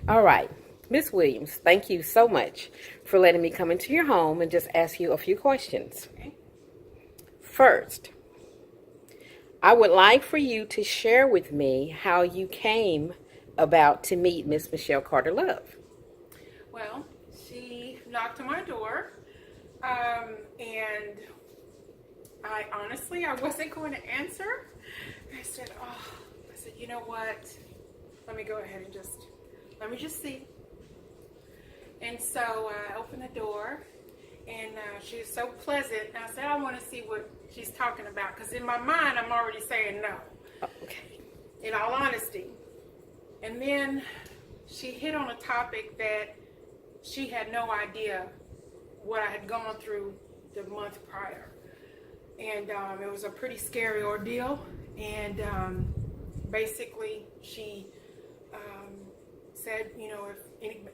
All right. Miss Williams, thank you so much for letting me come into your home and just ask you a few questions. Okay. First, I would like for you to share with me how you came about to meet Miss Michelle Carter Love. Well, she knocked on my door, and I wasn't going to answer. I said, you know what? Let me go ahead and let me just see. And so I opened the door, and she was so pleasant. And I said, I want to see what she's talking about, because in my mind, I'm already saying no, Okay. in all honesty. And then she hit on a topic that she had no idea what I had gone through the month prior. And it was a pretty scary ordeal. And basically, she said,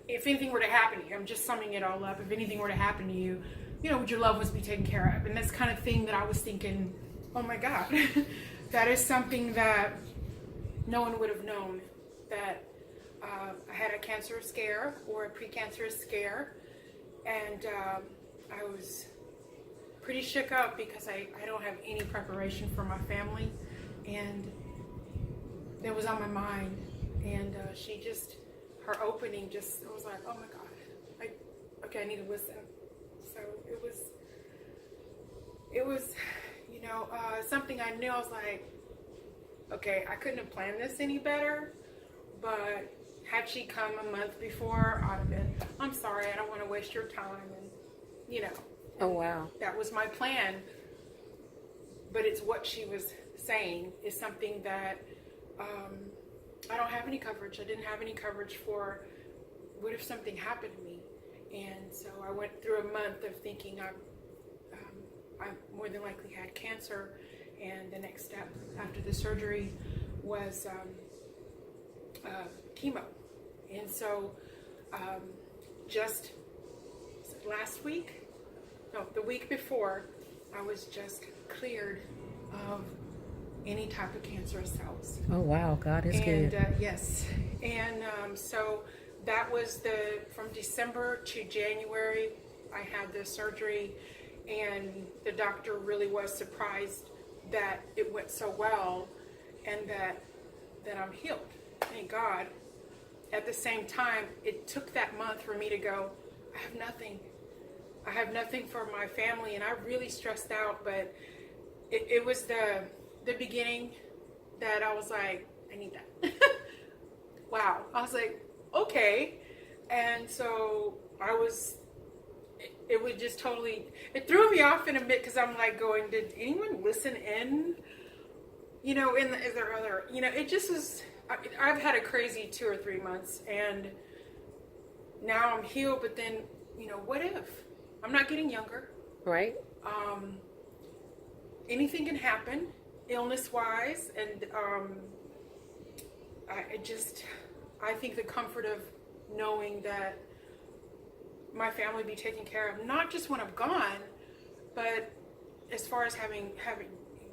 if anything were to happen to you, I'm just summing it all up, if anything were to happen to you, would your loved ones be taken care of? And that's kind of thing that I was thinking, oh my God, that is something that no one would have known, that I had a cancerous scare or a precancerous scare. And I was pretty shook up because I don't have any preparation for my family. And that was on my mind. And her opening I was like, oh my God, I need to listen. So it was, something I knew. I was like, okay, I couldn't have planned this any better, but had she come a month before, I'd have been, I'm sorry, I don't want to waste your time. And, Oh, wow. that was my plan. But it's what she was saying is something that I don't have any coverage. I didn't have any coverage for what if something happened to me. And so I went through a month of thinking I more than likely had cancer, and the next step after the surgery was chemo. And so just the week before, I was just cleared of any type of cancerous cells. Oh, wow. God is And good. yes, and so that was from December to January, I had the surgery, and the doctor really was surprised that it went so well, and that I'm healed. Thank God. At the same time, it took that month for me to go, I have nothing. I have nothing for my family, and I really stressed out, but it was the beginning that I was like, I need that. Wow. I was like, okay. And so it was just totally, it threw me off in a bit, because I'm like going, did anyone listen in? Is there other, it just was, I've had a crazy 2 or 3 months, and now I'm healed, but then, what if? I'm not getting younger. Right? Anything can happen, illness-wise, and I think the comfort of knowing that my family be taken care of, not just when I'm gone, but as far as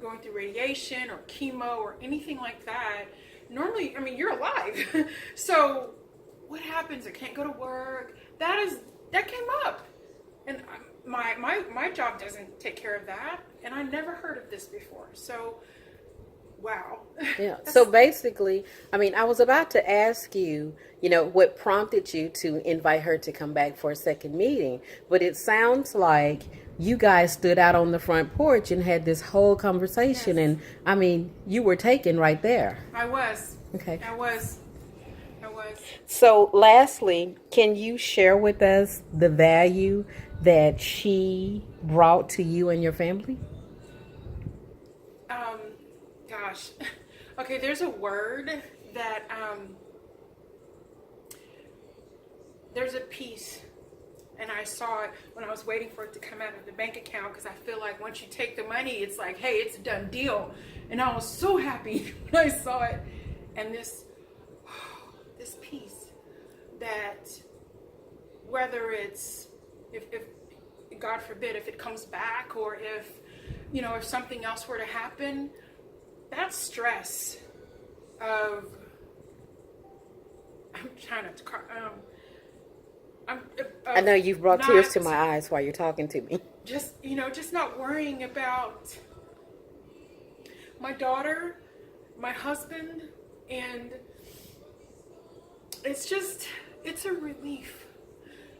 going through radiation or chemo or anything like that. Normally, you're alive. So what happens? I can't go to work. That came up, and my job doesn't take care of that, and I never heard of this before. So wow. Yeah. So basically, I was about to ask you, what prompted you to invite her to come back for a second meeting, but it sounds like you guys stood out on the front porch and had this whole conversation, Yes. and you were taken right there. I was. Okay. I was. So lastly, can you share with us the value that she brought to you and your family? Gosh. Okay, there's a word that, there's a piece, and I saw it when I was waiting for it to come out of the bank account, because I feel like once you take the money, it's like, hey, it's a done deal. And I was so happy when I saw it. And this piece, that whether it's, if God forbid, if it comes back, or if something else were to happen, that stress of I'm trying not to cry. I'm I know you've brought tears to not- my eyes while you're talking to me. just just not worrying about my daughter, my husband, and it's a relief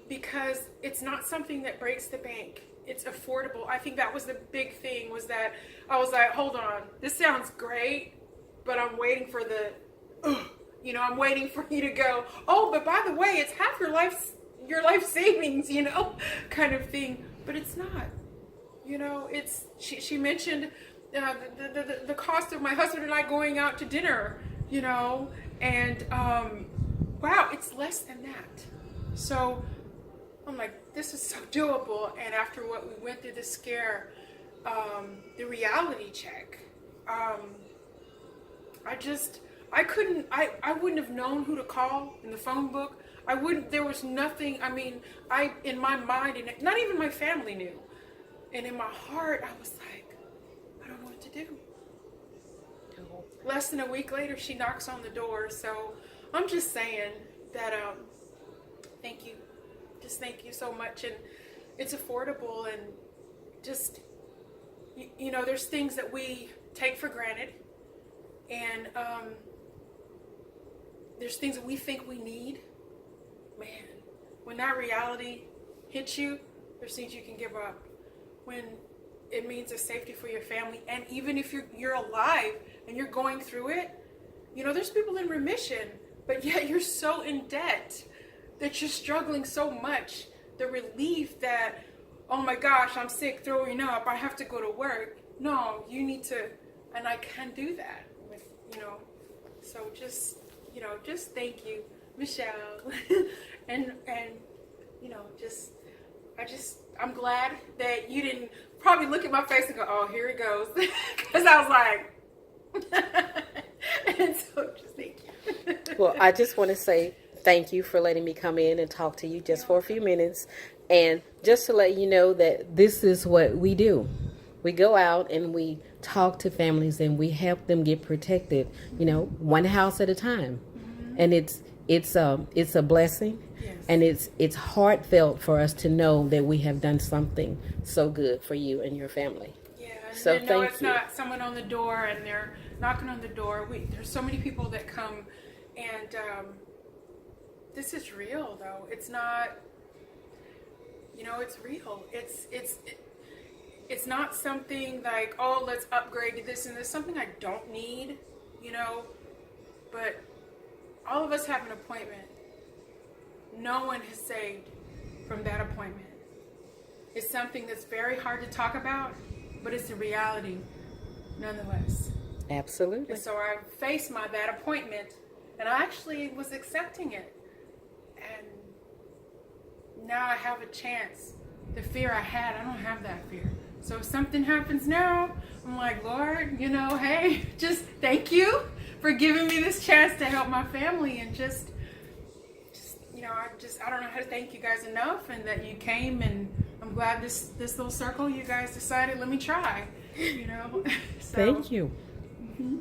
because it's not something that breaks the bank. It's affordable. I think that was the big thing, was that I was like, hold on, this sounds great, but I'm waiting for I'm waiting for you to go, oh, but by the way, it's half your life savings, kind of thing. But it's not. It's she mentioned the cost of my husband and I going out to dinner, and wow, it's less than that. So I'm like, this is so doable. And after what we went through, the scare, the reality check, I wouldn't have known who to call in the phone book. There was nothing, in my mind, and not even my family knew. And in my heart, I was like, I don't know what to do. Less than a week later, she knocks on the door. So I'm just saying that, thank you. Just thank you so much. And it's affordable, and just, there's things that we take for granted. And there's things that we think we need. Man, when that reality hits you, there's things you can give up. When it means a safety for your family, and even if you're alive and you're going through it, there's people in remission, but yet you're so in debt that you're struggling so much. The relief that, oh my gosh, I'm sick, throwing up, I have to go to work. No, you need to, and I can do that with, so just thank you, Michelle. and I'm glad that you didn't probably look at my face and go, oh, here it goes. Because I was like, and so just thank you. Well, I just want to say thank you for letting me come in and talk to you just for a few minutes. And just to let you know that this is what we do. We go out and we talk to families and we help them get protected, one house at a time. Mm-hmm. And it's a blessing. Yes. And it's heartfelt for us to know that we have done something so good for you and your family. Yeah, and so no, thank it's you. Not someone on the door and they're knocking on the door. There's so many people that come, and this is real though. It's not, it's real. It's not something like, oh, let's upgrade to this and this. Something I don't need, but all of us have an appointment. No one has saved from that appointment. It's something that's very hard to talk about, but it's a reality nonetheless. Absolutely. And so I faced that appointment, and I actually was accepting it. And now I have a chance. The fear I had, I don't have that fear. So if something happens now, I'm like, Lord, hey, just thank you for giving me this chance to help my family, and I don't know how to thank you guys enough, and that you came, and I'm glad this little circle, you guys decided, let me try, So, thank you. Mm-hmm.